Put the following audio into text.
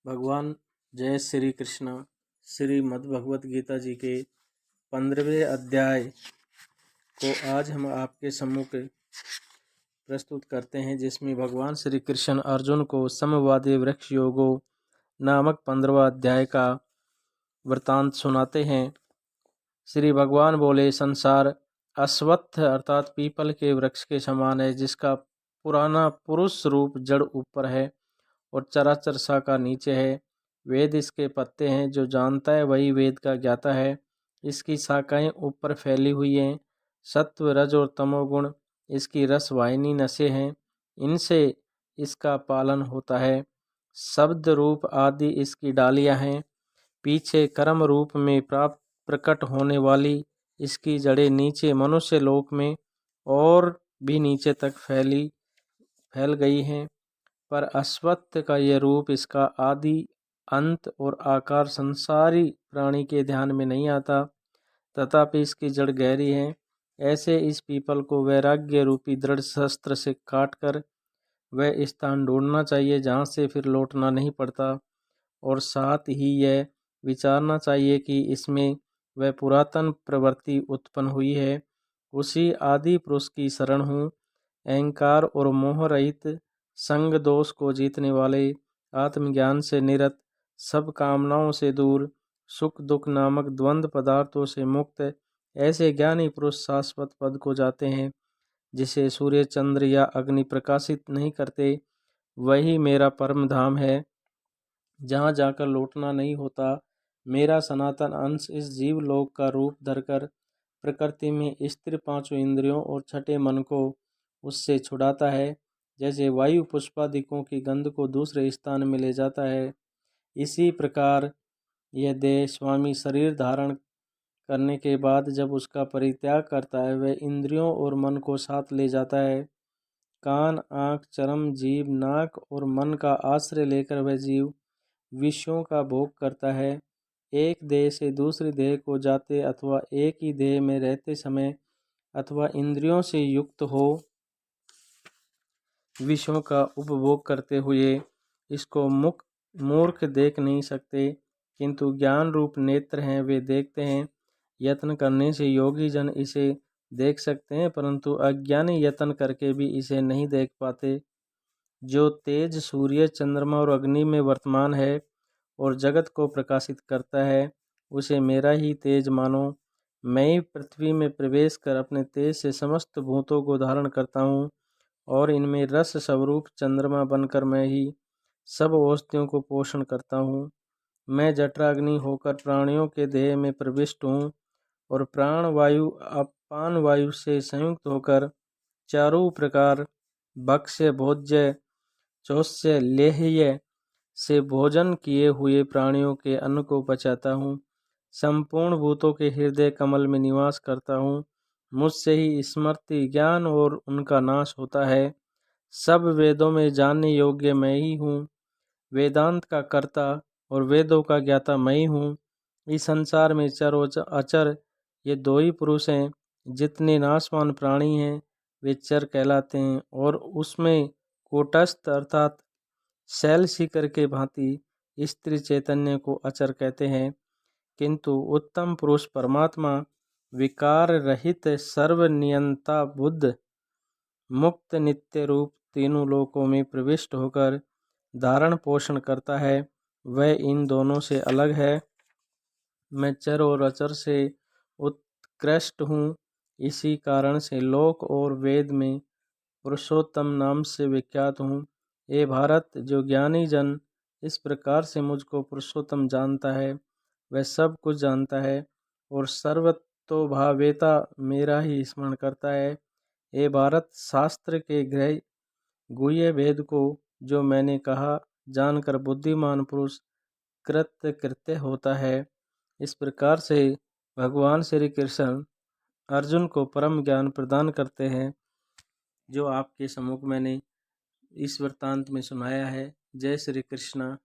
भगवान जय श्री कृष्ण। श्रीमद् भगवत गीता जी के 15वें अध्याय को आज हम आपके सम्मुख प्रस्तुत करते हैं, जिसमें भगवान श्री कृष्ण अर्जुन को समवादि वृक्ष योगो नामक 15वां अध्याय का वृतांत सुनाते हैं। श्री भगवान बोले, संसार अश्वत्थ अर्थात पीपल के वृक्ष के समान है, जिसका पुराना पुरुष रूप जड़ ऊपर है और चराचर शाखा नीचे है। वेद इसके पत्ते हैं, जो जानता है वही वेद का ज्ञाता है। इसकी शाखाएं ऊपर फैली हुई हैं। सत्व रज और तमोगुण इसकी रस वाहिनी नसें हैं, इनसे इसका पालन होता है। शब्द रूप आदि इसकी डालियां हैं। पीछे कर्म रूप में प्राप्त प्रकट होने वाली इसकी जड़ें नीचे मनुष्य लोक में और भी नीचे तक फैल गई हैं। पर अश्वत्थ का यह रूप, इसका आदि अंत और आकार संसारी प्राणी के ध्यान में नहीं आता, तथापि इसकी जड़ गहरी है। ऐसे इस पीपल को वैराग्य रूपी दृढ़ शस्त्र से काटकर वह स्थान ढूंढना चाहिए जहाँ से फिर लौटना नहीं पड़ता, और साथ ही यह विचारना चाहिए कि इसमें वह पुरातन प्रवृत्ति उत्पन्न हुई है। उसी आदि पुरुष की शरण हूँ। अहंकार और मोह रहित, संग दोष को जीतने वाले, आत्मज्ञान से निरत, सब कामनाओं से दूर, सुख दुख नामक द्वंद्व पदार्थों से मुक्त, ऐसे ज्ञानी पुरुष शाश्वत पद को जाते हैं, जिसे सूर्य चंद्र या अग्नि प्रकाशित नहीं करते। वही मेरा परम धाम है, जहाँ जाकर लौटना नहीं होता। मेरा सनातन अंश इस जीव लोक का रूप धरकर प्रकृति में स्थिर पांचों इंद्रियों और छठे मन को उससे छुड़ाता है। जैसे वायु पुष्पादिकों की गंध को दूसरे स्थान में ले जाता है, इसी प्रकार यह देह स्वामी शरीर धारण करने के बाद जब उसका परित्याग करता है, वह इंद्रियों और मन को साथ ले जाता है। कान, आँख, चर्म, जीभ, नाक और मन का आश्रय लेकर वह जीव विषयों का भोग करता है। एक देह से दूसरी देह को जाते अथवा एक ही देह में रहते समय अथवा इंद्रियों से युक्त हो विषयों का उपभोग करते हुए इसको मूर्ख देख नहीं सकते, किंतु ज्ञान रूप नेत्र हैं, वे देखते हैं। यत्न करने से योगी जन इसे देख सकते हैं, परंतु अज्ञानी यत्न करके भी इसे नहीं देख पाते। जो तेज सूर्य, चंद्रमा और अग्नि में वर्तमान है और जगत को प्रकाशित करता है, उसे मेरा ही तेज मानो। मैं ही पृथ्वी में प्रवेश कर अपने तेज से समस्त भूतों को धारण करता हूँ, और इनमें रस स्वरूप चंद्रमा बनकर मैं ही सब औषधियों को पोषण करता हूँ। मैं जठराग्नि होकर प्राणियों के देह में प्रविष्ट हूँ, और प्राण वायु अपान वायु से संयुक्त होकर चारों प्रकार भक्ष्य भोज्य चौस्य लेह्य से भोजन किए हुए प्राणियों के अन्न को पचाता हूँ। संपूर्ण भूतों के हृदय कमल में निवास करता हूँ। मुझसे ही स्मृति ज्ञान और उनका नाश होता है। सब वेदों में जानने योग्य मैं ही हूँ। वेदांत का कर्ता और वेदों का ज्ञाता मैं ही हूँ। इस संसार में चर और अचर ये दो ही पुरुष हैं। जितने नाशवान प्राणी हैं वे चर कहलाते हैं, और उसमें कूटस्थ अर्थात शैल शिखर के भांति स्त्री चैतन्य को अचर कहते हैं। किंतु उत्तम पुरुष परमात्मा विकार रहित सर्वनियंता बुद्ध मुक्त नित्य रूप तीनों लोकों में प्रविष्ट होकर धारण पोषण करता है, वह इन दोनों से अलग है। मैं चर और अचर से उत्कृष्ट हूँ। इसी कारण से लोक और वेद में पुरुषोत्तम नाम से विख्यात हूँ। ये भारत, जो ज्ञानी जन इस प्रकार से मुझको पुरुषोत्तम जानता है, वह सब कुछ जानता है और सर्वतोभावेता मेरा ही स्मरण करता है। ये भारत, शास्त्र के गृह गुह्य भेद को जो मैंने कहा, जानकर बुद्धिमान पुरुष कृत्य होता है। इस प्रकार से भगवान श्री कृष्ण अर्जुन को परम ज्ञान प्रदान करते हैं, जो आपके सम्मुख मैंने इस वृत्तांत में सुनाया है। जय श्री कृष्ण।